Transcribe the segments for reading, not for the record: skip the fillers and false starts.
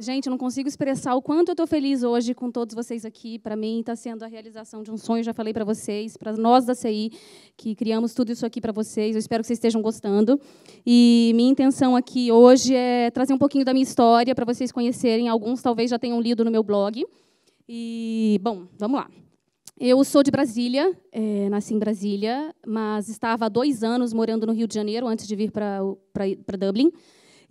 Gente, eu não consigo expressar o quanto eu estou feliz hoje com todos vocês aqui. Para mim, está sendo a realização de um sonho, já falei para vocês, para nós da CI, que criamos tudo isso aqui para vocês. Eu espero que vocês estejam gostando. E minha intenção aqui hoje é trazer um pouquinho da minha história para vocês conhecerem. Alguns talvez já tenham lido no meu blog. E, bom, vamos lá. Eu sou de Brasília, nasci em Brasília, mas estava há 2 anos morando no Rio de Janeiro, antes de vir para Dublin.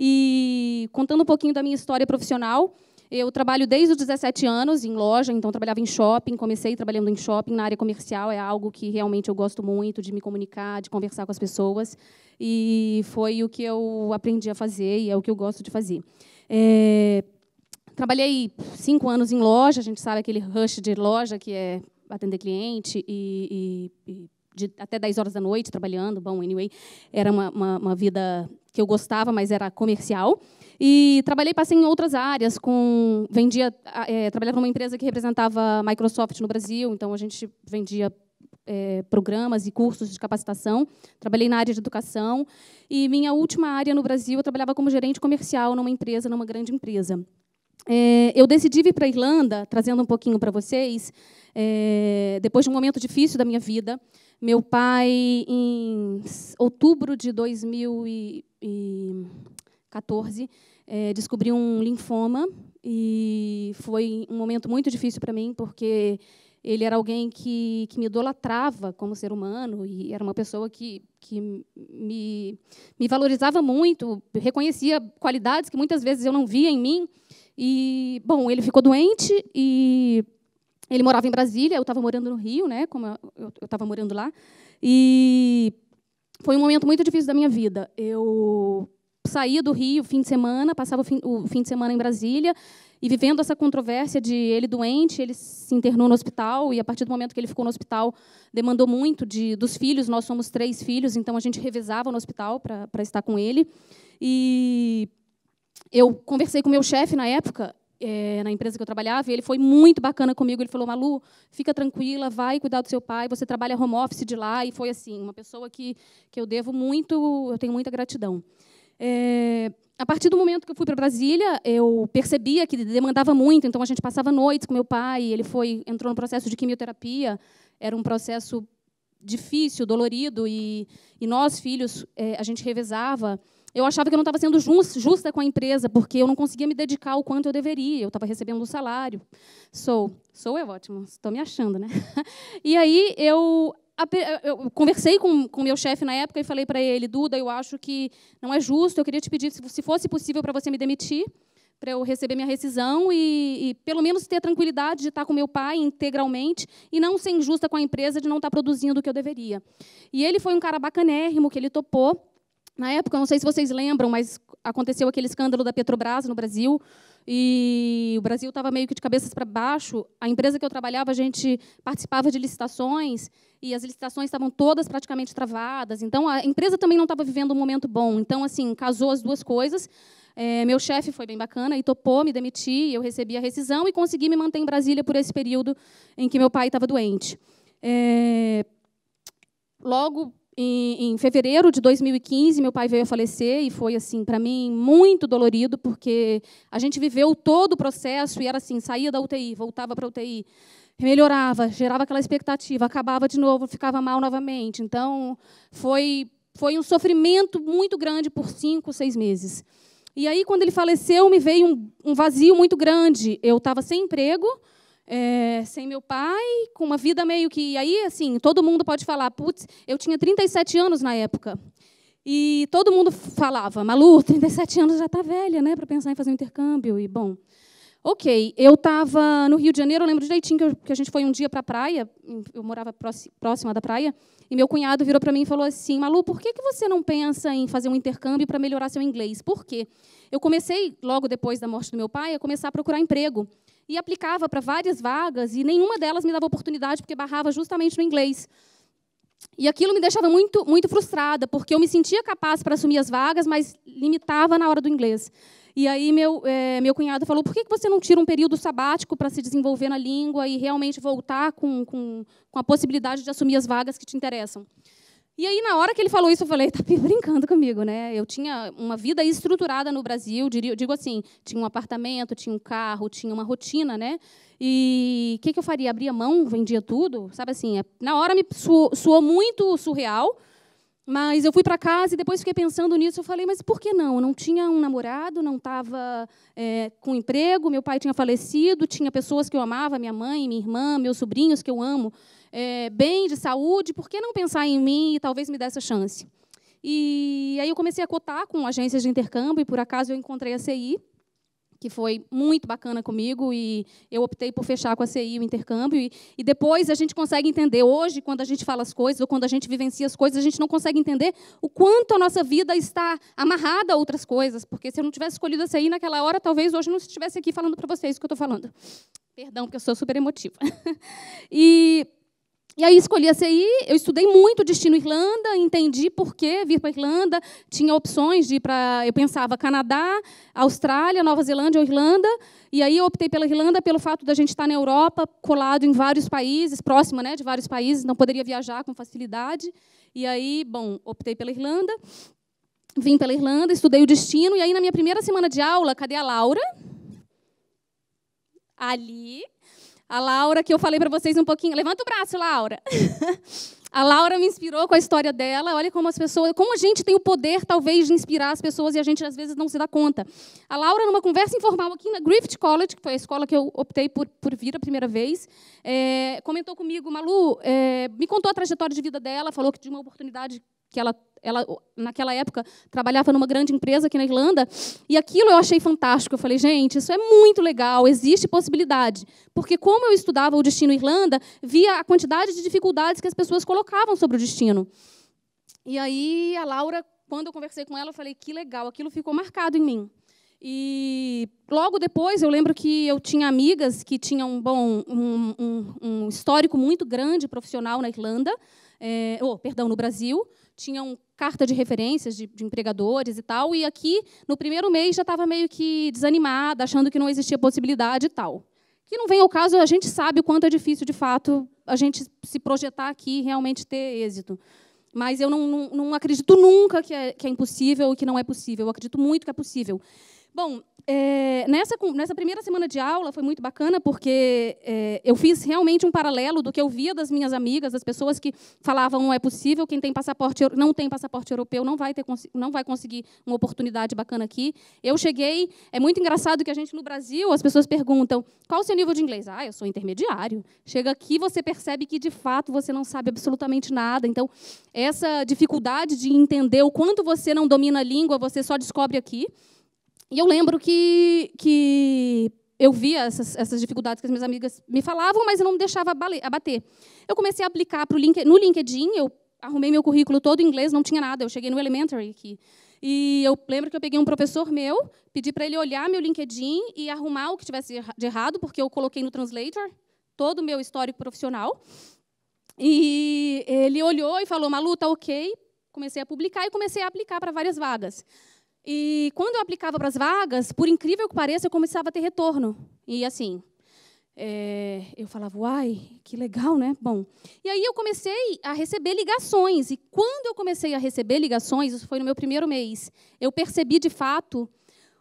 E, contando um pouquinho da minha história profissional, eu trabalho desde os 17 anos em loja, então trabalhava em shopping, comecei trabalhando em shopping, na área comercial, é algo que realmente eu gosto muito, de me comunicar, de conversar com as pessoas, e foi o que eu aprendi a fazer, e é o que eu gosto de fazer. Trabalhei 5 anos em loja, a gente sabe aquele rush de loja, que é atender cliente, até 10 horas da noite trabalhando. Bom, anyway, era uma vida que eu gostava, mas era comercial. E passei em outras áreas, trabalhava numa empresa que representava a Microsoft no Brasil, então a gente vendia programas e cursos de capacitação. Trabalhei na área de educação. E minha última área no Brasil, eu trabalhava como gerente comercial numa grande empresa. Eu decidi vir para a Irlanda, trazendo um pouquinho para vocês, depois de um momento difícil da minha vida. Meu pai, em outubro de 2014, descobriu um linfoma, e foi um momento muito difícil para mim, porque ele era alguém que me idolatrava como ser humano, e era uma pessoa que me valorizava muito, reconhecia qualidades que muitas vezes eu não via em mim. E, bom, ele ficou doente e ele morava em Brasília, eu estava morando no Rio, né, como eu estava morando lá. E foi um momento muito difícil da minha vida. Eu saía do Rio fim de semana, passava o fim de semana em Brasília, e vivendo essa controvérsia de ele doente, ele se internou no hospital, e a partir do momento que ele ficou no hospital, demandou muito dos filhos. Nós somos 3 filhos, então a gente revezava no hospital para estar com ele. E eu conversei com o meu chefe na época, na empresa que eu trabalhava, e ele foi muito bacana comigo. Ele falou: Malu, fica tranquila, vai cuidar do seu pai, você trabalha home office de lá. E foi assim, uma pessoa que eu devo muito, eu tenho muita gratidão. A partir do momento que eu fui para Brasília, eu percebia que demandava muito, então a gente passava noites com meu pai. Ele entrou no processo de quimioterapia, era um processo difícil, dolorido, e nós, filhos, a gente revezava. Eu achava que eu não estava sendo justa com a empresa, porque eu não conseguia me dedicar o quanto eu deveria. Eu estava recebendo um salário. É ótimo, estou me achando, né? E aí eu conversei com o meu chefe na época e falei para ele: Duda, eu acho que não é justo, eu queria te pedir, se fosse possível, para você me demitir, para eu receber minha rescisão e pelo menos ter a tranquilidade de estar com meu pai integralmente e não ser injusta com a empresa de não estar produzindo o que eu deveria. E ele foi um cara bacanérrimo, que ele topou. Na época, não sei se vocês lembram, mas aconteceu aquele escândalo da Petrobras no Brasil, e o Brasil estava meio que de cabeças para baixo. A empresa que eu trabalhava, a gente participava de licitações, e as licitações estavam todas praticamente travadas. Então, a empresa também não estava vivendo um momento bom. Então, assim, casou as duas coisas. Meu chefe foi bem bacana e topou me demitir. Eu recebi a rescisão e consegui me manter em Brasília por esse período em que meu pai estava doente. Logo, em fevereiro de 2015, meu pai veio a falecer, e foi, assim, para mim, muito dolorido, porque a gente viveu todo o processo, e era assim, saía da UTI, voltava para a UTI, melhorava, gerava aquela expectativa, acabava de novo, ficava mal novamente. Então, foi um sofrimento muito grande por 5, 6 meses. E aí, quando ele faleceu, me veio um vazio muito grande. Eu estava sem emprego, sem meu pai, com uma vida meio que... Aí, assim, todo mundo pode falar, putz, eu tinha 37 anos na época, e todo mundo falava: Malu, 37 anos já está velha, né, para pensar em fazer um intercâmbio. E, bom, ok, eu estava no Rio de Janeiro, eu lembro direitinho que a gente foi um dia para a praia, eu morava próxima da praia, e meu cunhado virou para mim e falou assim: Malu, por que você não pensa em fazer um intercâmbio para melhorar seu inglês? Por quê? Eu comecei, logo depois da morte do meu pai, a começar a procurar emprego. E aplicava para várias vagas, e nenhuma delas me dava oportunidade, porque barrava justamente no inglês. E aquilo me deixava muito, muito frustrada, porque eu me sentia capaz para assumir as vagas, mas limitava na hora do inglês. E aí meu cunhado falou: por que você não tira um período sabático para se desenvolver na língua e realmente voltar com a possibilidade de assumir as vagas que te interessam? E aí, na hora que ele falou isso, eu falei, está brincando comigo, né? Eu tinha uma vida estruturada no Brasil, digo assim, tinha um apartamento, tinha um carro, tinha uma rotina, né? E o que eu faria? Abria mão, vendia tudo? Sabe assim, na hora me soou muito surreal, mas eu fui para casa e depois fiquei pensando nisso. Eu falei, mas por que não? Eu não tinha um namorado, não estava com emprego, meu pai tinha falecido, tinha pessoas que eu amava, minha mãe, minha irmã, meus sobrinhos que eu amo, bem, de saúde, por que não pensar em mim e talvez me dar essa chance? E aí eu comecei a cotar com agências de intercâmbio e, por acaso, eu encontrei a CI, que foi muito bacana comigo, e eu optei por fechar com a CI o intercâmbio. E depois a gente consegue entender, hoje, quando a gente fala as coisas, ou quando a gente vivencia as coisas, a gente não consegue entender o quanto a nossa vida está amarrada a outras coisas, porque se eu não tivesse escolhido a CI naquela hora, talvez hoje não estivesse aqui falando para vocês o que eu estou falando. Perdão, porque eu sou super emotiva. E aí escolhi a CI, eu estudei muito Destino Irlanda, entendi por que vir para a Irlanda, tinha opções de ir para, eu pensava, Canadá, Austrália, Nova Zelândia ou Irlanda, e aí eu optei pela Irlanda pelo fato da gente estar na Europa, colado em vários países, próxima, né, de vários países, não poderia viajar com facilidade, e aí, bom, optei pela Irlanda, vim pela Irlanda, estudei o destino, e aí na minha primeira semana de aula, cadê a Laura? Ali. A Laura, que eu falei para vocês um pouquinho... Levanta o braço, Laura. A Laura me inspirou com a história dela. Olha como as pessoas... Como a gente tem o poder, talvez, de inspirar as pessoas e a gente, às vezes, não se dá conta. A Laura, numa conversa informal aqui na Griffith College, que foi a escola que eu optei por vir a primeira vez, comentou comigo, Malu, me contou a trajetória de vida dela, falou que de uma oportunidade que ela, naquela época, trabalhava numa grande empresa aqui na Irlanda, e aquilo eu achei fantástico. Eu falei, gente, isso é muito legal, existe possibilidade. Porque, como eu estudava o Destino Irlanda, via a quantidade de dificuldades que as pessoas colocavam sobre o destino. E aí, a Laura, quando eu conversei com ela, eu falei, que legal, aquilo ficou marcado em mim. E logo depois, eu lembro que eu tinha amigas que tinham um histórico muito grande profissional na Irlanda, no Brasil, tinham carta de referências de empregadores e tal, e aqui, no primeiro mês, já estava meio que desanimada, achando que não existia possibilidade e tal. Que não vem ao caso, a gente sabe o quanto é difícil, de fato, a gente se projetar aqui e realmente ter êxito. Mas eu não acredito nunca que é impossível e que não é possível. Eu acredito muito que é possível. Bom, nessa primeira semana de aula foi muito bacana, porque eu fiz realmente um paralelo do que eu via das minhas amigas, das pessoas que falavam não é possível, quem tem não tem passaporte europeu não vai conseguir uma oportunidade bacana aqui. Eu cheguei, é muito engraçado que a gente no Brasil, as pessoas perguntam, qual o seu nível de inglês? Ah, eu sou intermediário. Chega aqui, você percebe que, de fato, você não sabe absolutamente nada. Então, essa dificuldade de entender o quanto você não domina a língua, você só descobre aqui. E eu lembro que eu via essas dificuldades que as minhas amigas me falavam, mas eu não me deixava abater. Eu comecei a aplicar no LinkedIn, eu arrumei meu currículo todo em inglês, não tinha nada, eu cheguei no Elementary aqui. E eu lembro que eu peguei um professor meu, pedi para ele olhar meu LinkedIn e arrumar o que tivesse de errado, porque eu coloquei no Translator todo o meu histórico profissional. E ele olhou e falou, Malu, tá ok. Comecei a publicar e comecei a aplicar para várias vagas. E quando eu aplicava para as vagas, por incrível que pareça, eu começava a ter retorno. E assim, eu falava, uai, que legal, né? Bom, e aí eu comecei a receber ligações. E quando eu comecei a receber ligações, isso foi no meu primeiro mês, eu percebi, de fato,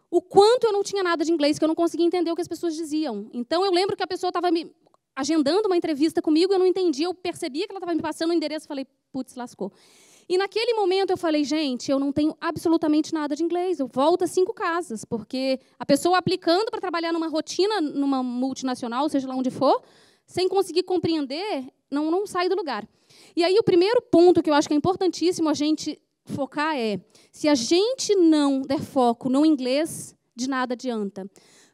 o quanto eu não tinha nada de inglês, que eu não conseguia entender o que as pessoas diziam. Então, eu lembro que a pessoa estava me agendando uma entrevista comigo, eu não entendia, eu percebia que ela estava me passando o endereço, falei, putz, lascou. E, naquele momento, eu falei, gente, eu não tenho absolutamente nada de inglês. Eu volto a 5 casas, porque a pessoa aplicando para trabalhar numa rotina, numa multinacional, seja lá onde for, sem conseguir compreender, não sai do lugar. E aí, o primeiro ponto que eu acho que é importantíssimo a gente focar é, se a gente não der foco no inglês, de nada adianta.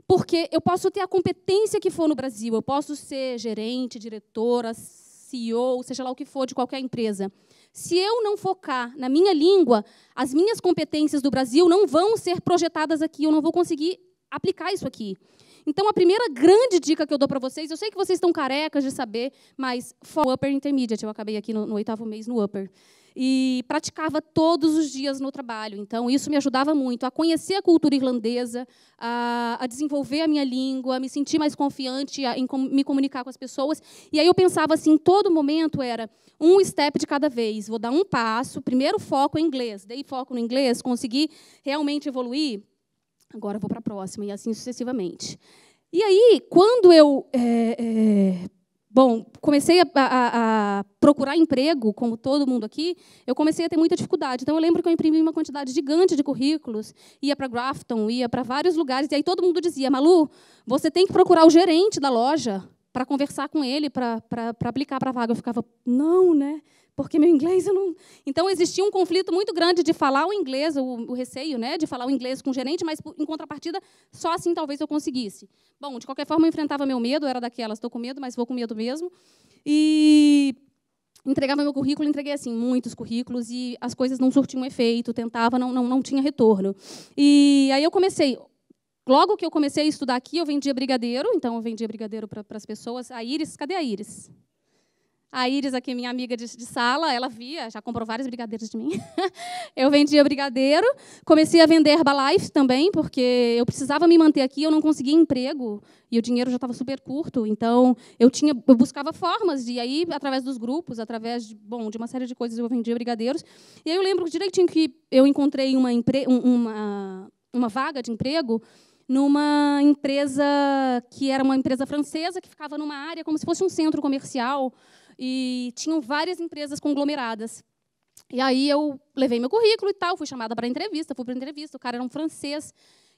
Porque eu posso ter a competência que for no Brasil, eu posso ser gerente, diretora, CEO, seja lá o que for, de qualquer empresa. Se eu não focar na minha língua, as minhas competências do Brasil não vão ser projetadas aqui, eu não vou conseguir aplicar isso aqui. Então, a primeira grande dica que eu dou para vocês, eu sei que vocês estão carecas de saber, mas o Upper Intermediate, eu acabei aqui no 8º mês no Upper. E praticava todos os dias no trabalho. Então, isso me ajudava muito a conhecer a cultura irlandesa, a desenvolver a minha língua, a me sentir mais confiante em me comunicar com as pessoas. E aí eu pensava assim, em todo momento era um step de cada vez. Vou dar um passo, primeiro foco em inglês. Dei foco no inglês, consegui realmente evoluir. Agora vou para a próxima, e assim sucessivamente. E aí, quando eu comecei a procurar emprego, como todo mundo aqui, eu comecei a ter muita dificuldade. Então, eu lembro que eu imprimi uma quantidade gigante de currículos, ia para Grafton, ia para vários lugares, e aí todo mundo dizia, Malu, você tem que procurar o gerente da loja para conversar com ele, para aplicar para a vaga. Eu ficava, não, né? Porque meu inglês eu não... Então, existia um conflito muito grande de falar o inglês, o receio, né, de falar o inglês com o gerente, mas, em contrapartida, só assim talvez eu conseguisse. Bom, de qualquer forma, eu enfrentava meu medo, eu era daquelas, estou com medo, mas vou com medo mesmo. E entregava meu currículo, entreguei assim, muitos currículos, e as coisas não surtiam efeito, tentava, não tinha retorno. E aí eu comecei... Logo que eu comecei a estudar aqui, eu vendia brigadeiro, então eu vendia brigadeiro para as pessoas. A Iris, cadê a Iris? A Iris, aqui, minha amiga de sala, ela via, já comprou vários brigadeiros de mim. Eu vendia brigadeiro, comecei a vender Herbalife também, porque eu precisava me manter aqui, eu não conseguia emprego, e o dinheiro já estava super curto, então eu buscava formas, e aí, através dos grupos, através de uma série de coisas, eu vendia brigadeiros. E aí eu lembro direitinho que eu encontrei uma vaga de emprego numa empresa que era uma empresa francesa, que ficava numa área como se fosse um centro comercial, e tinham várias empresas conglomeradas. E aí eu levei meu currículo e tal, fui chamada para entrevista, fui para entrevista, o cara era um francês,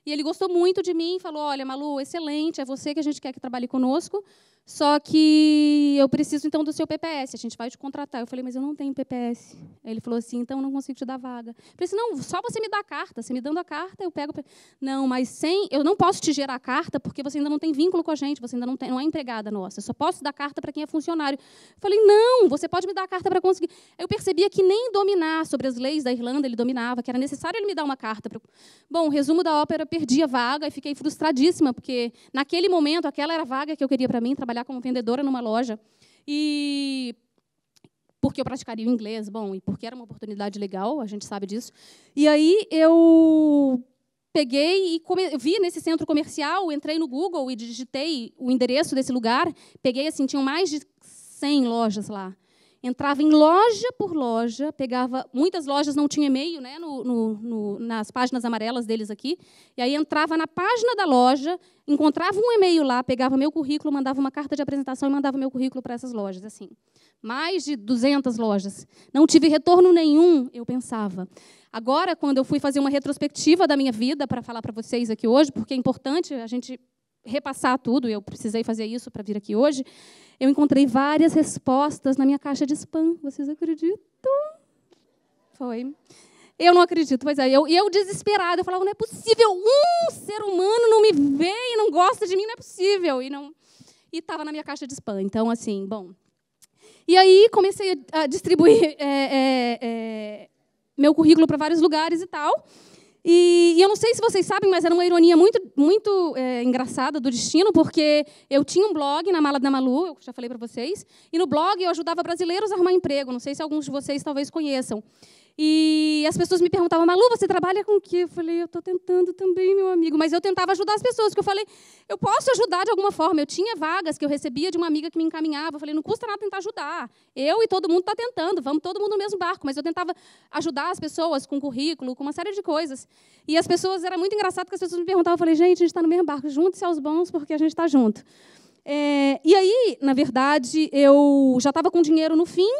e ele gostou muito de mim, falou, olha, Malu, excelente, é você que a gente quer que trabalhe conosco, só que eu preciso, então, do seu PPS, a gente vai te contratar. Eu falei, mas eu não tenho PPS. Aí ele falou assim, então, não consigo te dar vaga. Eu falei assim, não, só você me dá a carta, você me dando a carta, eu pego... Não, mas eu não posso te gerar a carta, porque você ainda não tem vínculo com a gente, você ainda não é empregada nossa, eu só posso dar carta para quem é funcionário. Eu falei, não, você pode me dar a carta para conseguir. Aí eu percebia que nem dominar sobre as leis da Irlanda ele dominava, que era necessário ele me dar uma carta. Bom, resumo da ópera, perdi a vaga e fiquei frustradíssima, porque, naquele momento, aquela era a vaga que eu queria para mim, trabalhar como vendedora numa loja, e porque eu praticaria o inglês, bom, e porque era uma oportunidade legal, a gente sabe disso. E aí eu peguei e vi nesse centro comercial, entrei no Google e digitei o endereço desse lugar, peguei assim, tinham mais de 100 lojas lá. Entrava em loja por loja, pegava... Muitas lojas não tinham e-mail, né, nas páginas amarelas deles aqui. E aí entrava na página da loja, encontrava um e-mail lá, pegava meu currículo, mandava uma carta de apresentação e mandava meu currículo para essas lojas. Assim, mais de 200 lojas. Não tive retorno nenhum, eu pensava. Agora, quando eu fui fazer uma retrospectiva da minha vida, para falar para vocês aqui hoje, porque é importante a gente repassar tudo, eu precisei fazer isso para vir aqui hoje, eu encontrei várias respostas na minha caixa de spam. Vocês acreditam? Foi. Eu não acredito. Pois é, eu desesperada, eu falava, não é possível, um ser humano não me vê e não gosta de mim, não é possível. E estava na minha caixa de spam. Então, assim, bom. E aí comecei a distribuir meu currículo para vários lugares e tal. E eu não sei se vocês sabem, mas era uma ironia muito engraçada do destino, porque eu tinha um blog na Mala da Malu, eu já falei para vocês, e no blog eu ajudava brasileiros a arrumar emprego. Não sei se alguns de vocês talvez conheçam. E as pessoas me perguntavam, Malu, você trabalha com o quê? Eu falei, eu estou tentando também, meu amigo. Mas eu tentava ajudar as pessoas, porque eu falei, eu posso ajudar de alguma forma. Eu tinha vagas que eu recebia de uma amiga que me encaminhava. Eu falei, não custa nada tentar ajudar. Eu e todo mundo está tentando, vamos todo mundo no mesmo barco. Mas eu tentava ajudar as pessoas com currículo, com uma série de coisas. E as pessoas, era muito engraçado, porque as pessoas me perguntavam, eu falei, gente, a gente está no mesmo barco, junte-se aos bons, porque a gente está junto. E aí, na verdade, eu já estava com dinheiro no fim,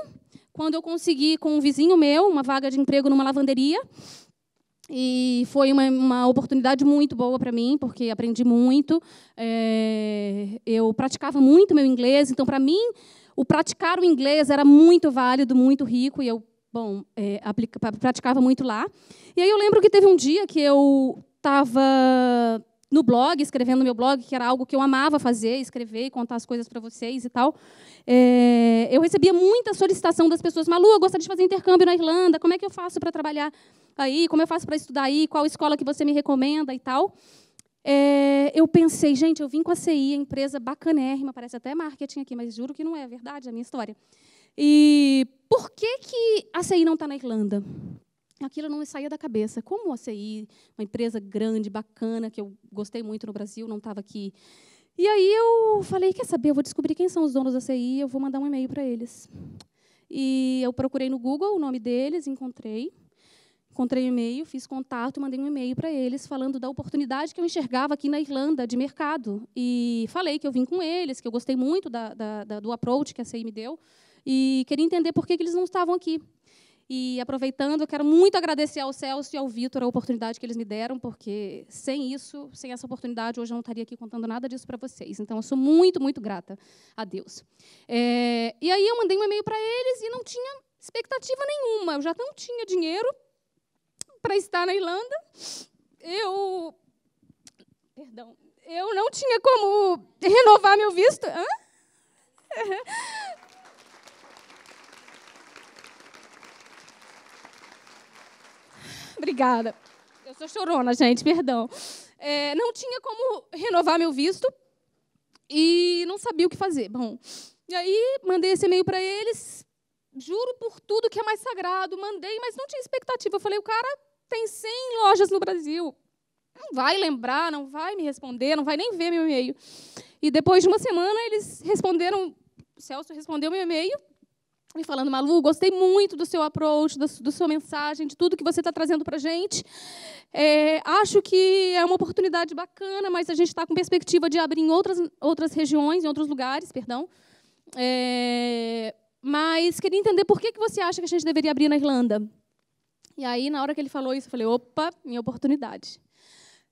quando eu consegui, com um vizinho meu, uma vaga de emprego numa lavanderia. E foi uma oportunidade muito boa para mim, porque aprendi muito. Eu praticava muito meu inglês, então, para mim, o praticar o inglês era muito válido, muito rico, e eu praticava muito lá. E aí eu lembro que teve um dia que eu estava no blog, escrevendo no meu blog, que era algo que eu amava fazer, escrever e contar as coisas para vocês e tal. Eu recebia muita solicitação das pessoas, Malu, eu gostaria de fazer intercâmbio na Irlanda, como é que eu faço para trabalhar aí, como eu faço para estudar aí, qual escola que você me recomenda e tal. eu pensei, gente, eu vim com a CI, a empresa bacanérrima, parece até marketing aqui, mas juro que não é verdade, é a minha história. E por que a CI não está na Irlanda? Aquilo não me saía da cabeça. Como a CI, uma empresa grande, bacana, que eu gostei muito no Brasil, não estava aqui? E aí eu falei, quer saber, eu vou descobrir quem são os donos da CI, eu vou mandar um e-mail para eles. E eu procurei no Google o nome deles, encontrei o e-mail, fiz contato, mandei um e-mail para eles, falando da oportunidade que eu enxergava aqui na Irlanda de mercado. E falei que eu vim com eles, que eu gostei muito do approach que a CI me deu, e queria entender por que eles não estavam aqui. E, aproveitando, eu quero muito agradecer ao Celso e ao Vitor a oportunidade que eles me deram, porque, sem isso, sem essa oportunidade, hoje eu não estaria aqui contando nada disso para vocês. Então, eu sou muito, muito grata a Deus. E aí, eu mandei um e-mail para eles e não tinha expectativa nenhuma. Eu já não tinha dinheiro para estar na Irlanda. Eu não tinha como renovar meu visto. Obrigada. Eu sou chorona, gente, perdão. Não tinha como renovar meu visto e não sabia o que fazer. Bom, e aí mandei esse e-mail para eles, juro por tudo que é mais sagrado, mandei, mas não tinha expectativa. Eu falei, o cara tem 100 lojas no Brasil, não vai lembrar, não vai me responder, não vai nem ver meu e-mail. E depois de uma semana, eles responderam, o Celso respondeu meu e-mail, me falando, Malu, gostei muito do seu approach, da sua mensagem, de tudo que você está trazendo para a gente. Acho que é uma oportunidade bacana, mas a gente está com perspectiva de abrir em outras regiões, em outros lugares, perdão. Mas queria entender por que você acha que a gente deveria abrir na Irlanda. E aí, na hora que ele falou isso, eu falei, opa, minha oportunidade.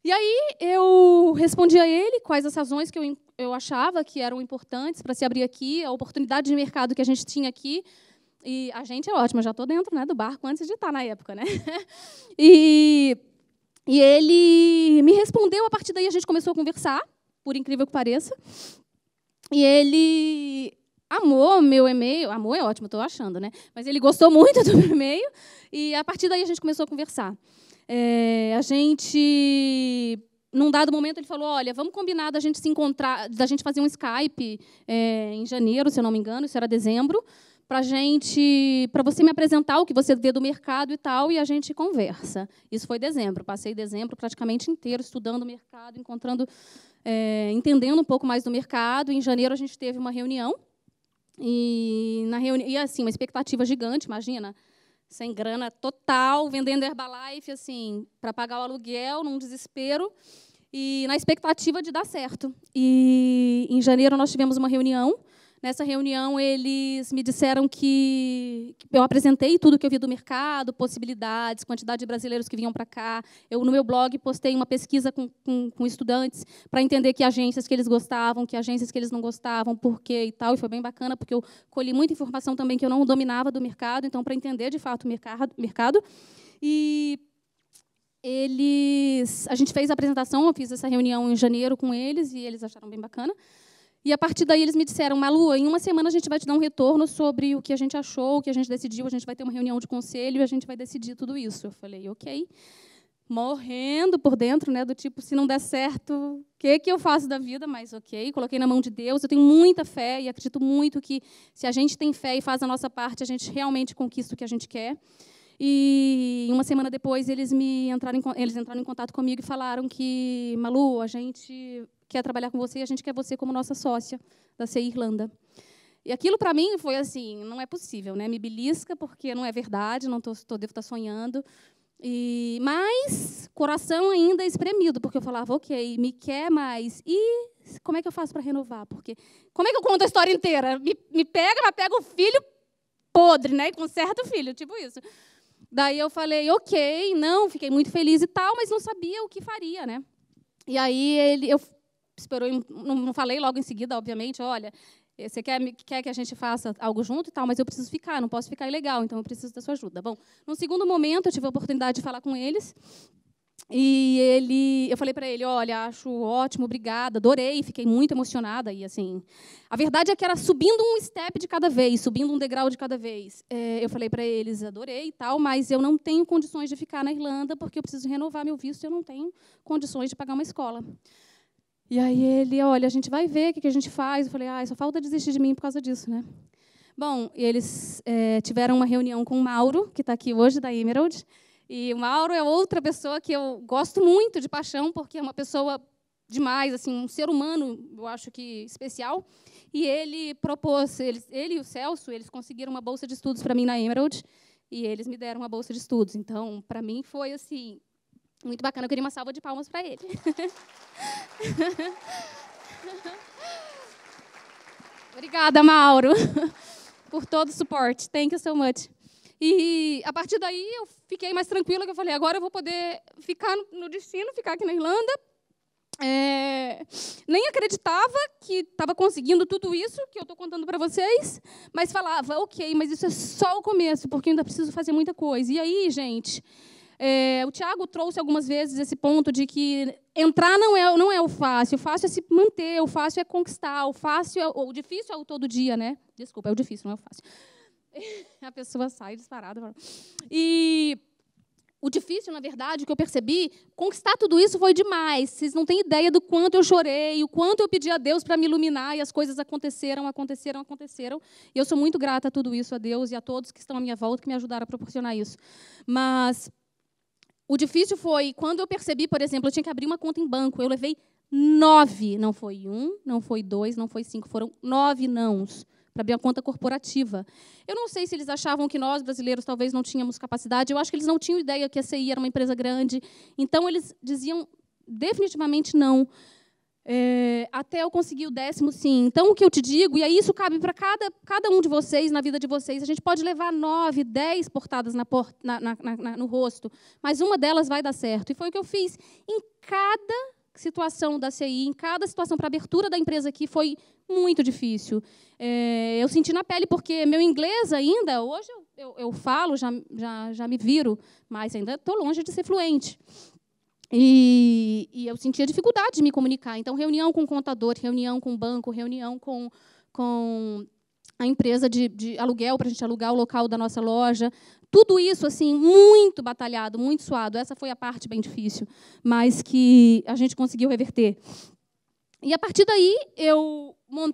E aí eu respondi a ele quais as razões que eu achava que eram importantes para se abrir aqui, a oportunidade de mercado que a gente tinha aqui. E a gente é ótima, já estou dentro, né, do barco antes de estar na época. Né? E ele me respondeu, a partir daí a gente começou a conversar, por incrível que pareça. E ele amou meu e-mail, amor é ótimo, estou achando, né? Mas ele gostou muito do meu e-mail, e a partir daí a gente começou a conversar. Num dado momento, ele falou, olha, vamos combinar da gente se encontrar, da gente fazer um Skype em janeiro, se eu não me engano, isso era dezembro, para você me apresentar o que você vê do mercado e tal, e a gente conversa. Isso foi dezembro. Passei dezembro praticamente inteiro estudando o mercado, entendendo um pouco mais do mercado. Em janeiro, a gente teve uma reunião, e assim, uma expectativa gigante, imagina, sem grana total, vendendo Herbalife, assim, para pagar o aluguel, num desespero, e na expectativa de dar certo. E em janeiro nós tivemos uma reunião. Nessa reunião, eles me disseram que eu apresentei tudo que eu vi do mercado, possibilidades, quantidade de brasileiros que vinham para cá. Eu, no meu blog, postei uma pesquisa com estudantes para entender que agências que eles gostavam, que agências que eles não gostavam, por quê e tal. E foi bem bacana, porque eu colhi muita informação também que eu não dominava do mercado, então, para entender, de fato, o mercado. E a gente fez a apresentação, eu fiz essa reunião em janeiro com eles, e eles acharam bem bacana. E, a partir daí, eles me disseram, Malu, em uma semana a gente vai te dar um retorno sobre o que a gente achou, o que a gente decidiu, a gente vai ter uma reunião de conselho e a gente vai decidir tudo isso. Eu falei, ok. Morrendo por dentro, né, do tipo, se não der certo, o que eu faço da vida? Mas, ok, coloquei na mão de Deus. Eu tenho muita fé e acredito muito que, se a gente tem fé e faz a nossa parte, a gente realmente conquista o que a gente quer. E, uma semana depois, eles entraram em contato comigo e falaram que, Malu, a gente quer trabalhar com você, a gente quer você como nossa sócia da CI Irlanda. E aquilo, para mim, foi assim, não é possível, né? Me belisca, porque não é verdade, devo estar sonhando. Mas, coração ainda espremido, porque eu falava, ok, me quer mais. E como é que eu faço para renovar? Porque como é que eu conto a história inteira? Me pega o filho podre, né? E conserta o filho, tipo isso. Daí eu falei, ok, não, fiquei muito feliz e tal, mas não sabia o que faria, né? E aí eu esperou, não falei logo em seguida, obviamente, olha, você quer que a gente faça algo junto e tal, mas eu preciso ficar, não posso ficar ilegal, então eu preciso da sua ajuda. Bom, num segundo momento, eu tive a oportunidade de falar com eles, E eu falei para ele, olha, acho ótimo, obrigada, adorei, fiquei muito emocionada. E, assim, a verdade é que era subindo um step de cada vez, subindo um degrau de cada vez. Eu falei para eles, adorei e tal, mas eu não tenho condições de ficar na Irlanda, porque eu preciso renovar meu visto e eu não tenho condições de pagar uma escola. E aí ele, olha, a gente vai ver o que a gente faz. Eu falei, só falta desistir de mim por causa disso, né? Bom, eles tiveram uma reunião com o Mauro, que está aqui hoje, da Emerald. E o Mauro é outra pessoa que eu gosto muito de paixão, porque é uma pessoa demais, assim, um ser humano, eu acho que especial. E ele propôs, ele e o Celso, eles conseguiram uma bolsa de estudos para mim na Emerald, e eles me deram uma bolsa de estudos. Então, para mim, foi assim muito bacana. Eu queria uma salva de palmas para ele. Obrigada, Mauro, por todo o suporte. Thank you so much. E, a partir daí, eu fiquei mais tranquila, que eu falei, agora eu vou poder ficar no destino, ficar aqui na Irlanda. Nem acreditava que estava conseguindo tudo isso que eu estou contando para vocês, mas falava, ok, mas isso é só o começo, porque eu ainda preciso fazer muita coisa. E aí, gente, o Tiago trouxe algumas vezes esse ponto de que entrar não é o fácil é se manter, o fácil é conquistar, o difícil é o todo dia, né? Desculpa, é o difícil, não é o fácil. A pessoa sai disparada. E o difícil, na verdade, que eu percebi, conquistar tudo isso foi demais. Vocês não têm ideia do quanto eu chorei, o quanto eu pedi a Deus para me iluminar, e as coisas aconteceram. E eu sou muito grata a tudo isso, a Deus e a todos que estão à minha volta, que me ajudaram a proporcionar isso. Mas o difícil foi quando eu percebi, por exemplo, eu tinha que abrir uma conta em banco. Eu levei 9, não foi 1, não foi 2, não foi 5, foram 9 nãos para abrir a conta corporativa. Eu não sei se eles achavam que nós, brasileiros, talvez não tínhamos capacidade. Eu acho que eles não tinham ideia que a CI era uma empresa grande. Então, eles diziam definitivamente não. Até eu conseguir o 10º sim. Então, o que eu te digo, e aí isso cabe para cada um de vocês, na vida de vocês, a gente pode levar 9, 10 portadas no rosto, mas uma delas vai dar certo. E foi o que eu fiz. Em cada situação da CI, em cada situação para a abertura da empresa aqui, foi muito difícil. Eu senti na pele, porque meu inglês ainda, hoje eu falo, já me viro, mas ainda estou longe de ser fluente. E eu sentia dificuldade de me comunicar. Então, reunião com o contador, reunião com o banco, reunião com a empresa de aluguel, para a gente alugar o local da nossa loja. Tudo isso, assim, muito batalhado, muito suado. Essa foi a parte bem difícil, mas que a gente conseguiu reverter. E, a partir daí,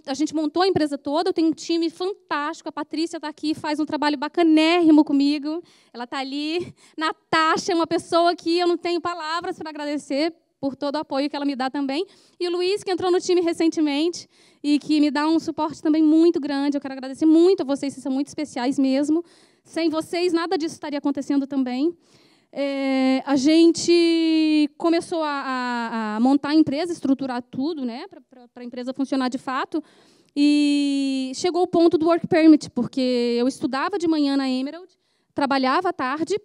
a gente montou a empresa toda. Eu tenho um time fantástico. A Patrícia está aqui, faz um trabalho bacanérrimo comigo. Ela está ali. Natasha é uma pessoa que eu não tenho palavras para agradecer por todo o apoio que ela me dá também. E o Luiz, que entrou no time recentemente e que me dá um suporte também muito grande. Eu quero agradecer muito a vocês, vocês são muito especiais mesmo. Sem vocês, nada disso estaria acontecendo também. A gente começou a montar a empresa, estruturar tudo, né, para a empresa funcionar de fato. E chegou o ponto do work permit, porque eu estudava de manhã na Emerald, trabalhava à tarde,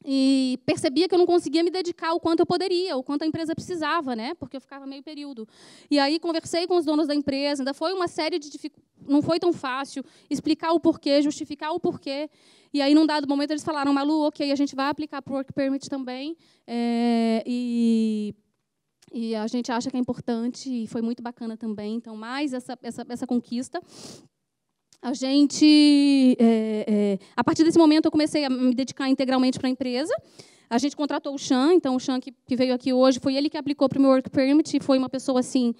e percebia que eu não conseguia me dedicar o quanto eu poderia, o quanto a empresa precisava, né? Porque eu ficava meio período. E aí conversei com os donos da empresa, ainda foi uma série de dificuldades, não foi tão fácil explicar o porquê, justificar o porquê. E aí, num dado momento, eles falaram, Malu, ok, a gente vai aplicar para o Work Permit também, e a gente acha que é importante, e foi muito bacana também. Então, mais essa conquista. A gente, a partir desse momento, eu comecei a me dedicar integralmente para a empresa. A gente contratou o Sean, então o Sean que veio aqui hoje, foi ele que aplicou para o meu Work Permit, e foi uma pessoa assim,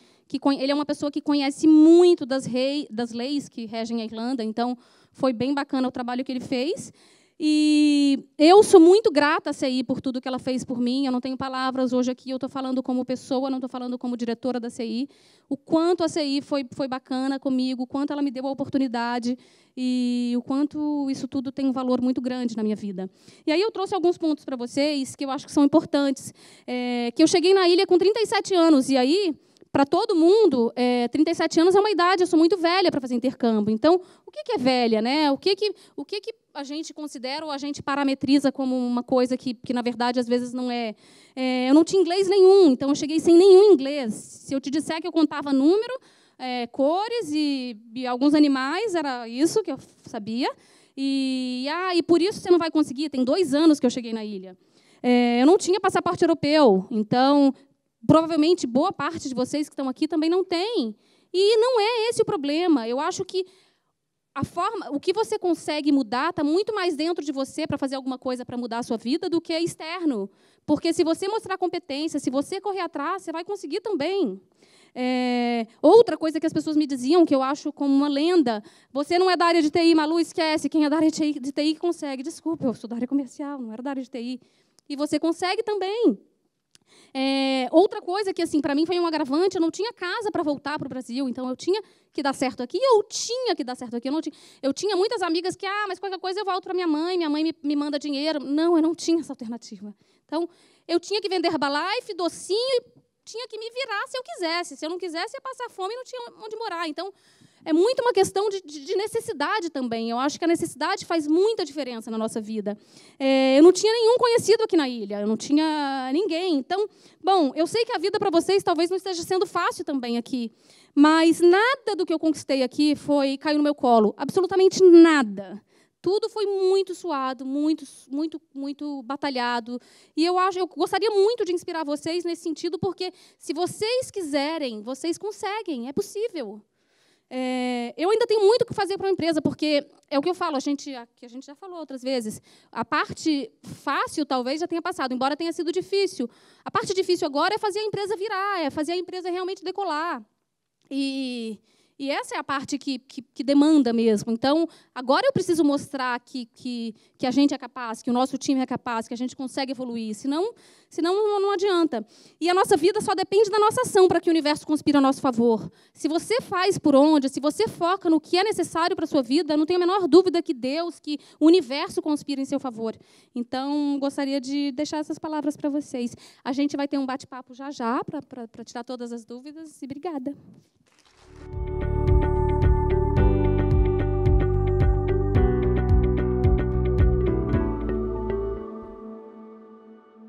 ele é uma pessoa que conhece muito das leis que regem a Irlanda, então foi bem bacana o trabalho que ele fez. E eu sou muito grata à CI por tudo que ela fez por mim. Eu não tenho palavras hoje aqui, eu estou falando como pessoa, não estou falando como diretora da CI. O quanto a CI foi bacana comigo, o quanto ela me deu a oportunidade e o quanto isso tudo tem um valor muito grande na minha vida. E aí eu trouxe alguns pontos para vocês que eu acho que são importantes. Que eu cheguei na ilha com 37 anos, e aí, para todo mundo, 37 anos é uma idade, eu sou muito velha para fazer intercâmbio. Então, o que é velha, né? O que a gente considera ou a gente parametriza como uma coisa que na verdade, às vezes, não é? Eu não tinha inglês nenhum, então eu cheguei sem nenhum inglês. Se eu te disser que eu contava número, cores e alguns animais, era isso que eu sabia. E por isso você não vai conseguir. Tem 2 anos que eu cheguei na ilha. Eu não tinha passaporte europeu, então, provavelmente, boa parte de vocês que estão aqui também não tem. E não é esse o problema. Eu acho que o que você consegue mudar está muito mais dentro de você para fazer alguma coisa para mudar a sua vida do que externo. Porque se você mostrar competência, se você correr atrás, você vai conseguir também. Outra coisa que as pessoas me diziam, que eu acho como uma lenda: você não é da área de TI, Malu, esquece, quem é da área de TI consegue. Desculpa, eu sou da área comercial, não era da área de TI. E você consegue também. Outra coisa que, assim, para mim foi um agravante: eu não tinha casa para voltar para o Brasil, então eu tinha que dar certo aqui, eu tinha que dar certo aqui. Eu tinha muitas amigas que, mas qualquer coisa eu volto para minha mãe me manda dinheiro. Não, eu não tinha essa alternativa. Então, eu tinha que vender Herbalife, docinho, e tinha que me virar se eu quisesse. Se eu não quisesse, ia passar fome e não tinha onde morar. Então, é muito uma questão de necessidade também. Eu acho que a necessidade faz muita diferença na nossa vida. Eu não tinha nenhum conhecido aqui na ilha, eu não tinha ninguém. Então, bom, eu sei que a vida para vocês talvez não esteja sendo fácil também aqui, mas nada do que eu conquistei aqui caiu no meu colo, absolutamente nada. Tudo foi muito suado, muito, muito, muito batalhado. E eu gostaria muito de inspirar vocês nesse sentido, porque se vocês quiserem, vocês conseguem, é possível. Eu ainda tenho muito o que fazer para uma empresa, porque é o que eu falo, a gente já falou outras vezes, a parte fácil talvez já tenha passado, embora tenha sido difícil. A parte difícil agora é fazer a empresa virar, é fazer a empresa realmente decolar. E essa é a parte que demanda mesmo. Então, agora eu preciso mostrar que a gente é capaz, que o nosso time é capaz, que a gente consegue evoluir, senão não adianta. E a nossa vida só depende da nossa ação para que o universo conspire a nosso favor. Se você faz por onde, se você foca no que é necessário para a sua vida, não tenho a menor dúvida que Deus, que o universo conspira em seu favor. Então, gostaria de deixar essas palavras para vocês. A gente vai ter um bate-papo já para tirar todas as dúvidas. E obrigada.